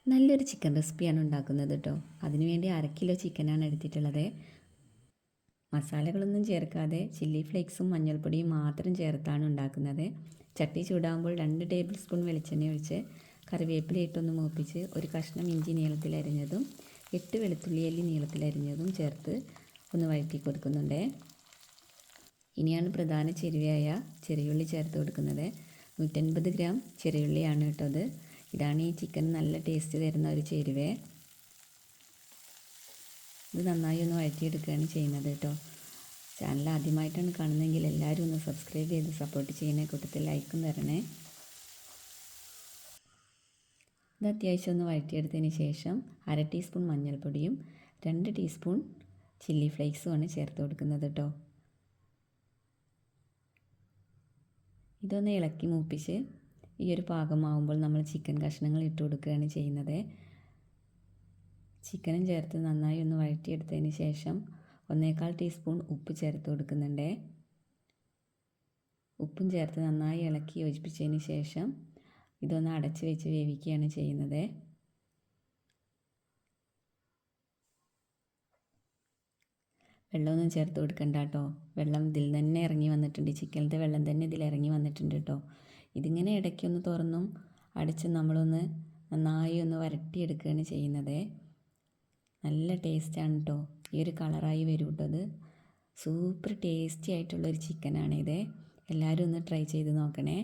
നല്ലൊരു ചിക്കൻ റെസിപ്പിയാണ് ഉണ്ടാക്കുന്നത് കേട്ടോ. അതിനുവേണ്ടി 1/2 കിലോ ചിക്കനാണ് എടുത്തിട്ടുള്ളത്. മസാലകളൊന്നും ചേർക്കാതെ ചില്ലി ഫ്ലേക്സും മഞ്ഞൾപ്പൊടിയും മാത്രം ചേർത്താണ് ഉണ്ടാക്കുന്നത്. ചട്ടി ചൂടാകുമ്പോൾ 2 ടേബിൾ സ്പൂൺ വെളിച്ചെണ്ണ ഒഴിച്ച് കറിവേപ്പില ഇട്ടൊന്ന് മൂപ്പിച്ച് ഒരു കഷ്ണം ഇഞ്ചി നീളത്തിലരിഞ്ഞതും 8 വെളുത്തുള്ളി അല്ലി നീളത്തിലരിഞ്ഞതും ചേർത്ത് ഒന്ന് വഴറ്റി കൊടുക്കുന്നുണ്ട്. ഇനിയാണ് പ്രധാന ചേരുവയായ ചെറിയുള്ളി ചേർത്ത് കൊടുക്കുന്നത്. 150 ഗ്രാം ചെറിയുള്ളിയാണ് കേട്ടത്. ഇതാണ് ഈ ചിക്കൻ നല്ല ടേസ്റ്റ് തരുന്ന ഒരു ചേരുവ. ഇത് നന്നായി ഒന്ന് വഴറ്റിയെടുക്കുകയാണ് ചെയ്യുന്നത് കേട്ടോ. ചാനൽ ആദ്യമായിട്ടാണ് കാണുന്നതെങ്കിൽ എല്ലാവരും ഒന്ന് സബ്സ്ക്രൈബ് ചെയ്ത് സപ്പോർട്ട് ചെയ്യുന്ന കൂട്ടത്തിൽ ലൈക്കും തരണേ. ഇത് അത്യാവശ്യം ഒന്ന് വഴറ്റിയെടുത്തതിന് ശേഷം 1/2 ടീസ്പൂൺ മഞ്ഞൾപ്പൊടിയും 2 ടീസ്പൂൺ ചില്ലി ഫ്ലേക്സുമാണ് ചേർത്ത് കൊടുക്കുന്നത് കേട്ടോ. ഇതൊന്ന് ഇളക്കി മൂപ്പിച്ച് ഈ ഒരു പാകമാവുമ്പോൾ നമ്മൾ ചിക്കൻ കഷ്ണങ്ങൾ ഇട്ട് കൊടുക്കുകയാണ് ചെയ്യുന്നത്. ചിക്കനും ചേർത്ത് നന്നായി ഒന്ന് വഴറ്റിയെടുത്തതിന് ശേഷം 1/4 ടീസ്പൂൺ ഉപ്പ് ചേർത്ത് കൊടുക്കുന്നുണ്ട്. ഉപ്പും ചേർത്ത് നന്നായി ഇളക്കി യോജിപ്പിച്ചതിന് ശേഷം ഇതൊന്ന് അടച്ച് വെച്ച് വേവിക്കുകയാണ് ചെയ്യുന്നത്. വെള്ളമൊന്നും ചേർത്ത് കൊടുക്കണ്ട കേട്ടോ. വെള്ളം ഇതിൽ തന്നെ ഇറങ്ങി വന്നിട്ടുണ്ട്. ചിക്കനിലത്തെ വെള്ളം തന്നെ ഇതിൽ ഇറങ്ങി വന്നിട്ടുണ്ട് കേട്ടോ. ഇതിങ്ങനെ ഇടയ്ക്കൊന്ന് തുറന്നും അടച്ച് നമ്മളൊന്ന് നന്നായി ഒന്ന് വരട്ടിയെടുക്കുകയാണ് ചെയ്യുന്നത്. നല്ല ടേസ്റ്റാണ് കേട്ടോ. ഈ ഒരു കളറായി വരും കേട്ടോ. അത് സൂപ്പർ ടേസ്റ്റി ആയിട്ടുള്ളൊരു ചിക്കനാണിത്. എല്ലാവരും ഒന്ന് ട്രൈ ചെയ്ത് നോക്കണേ.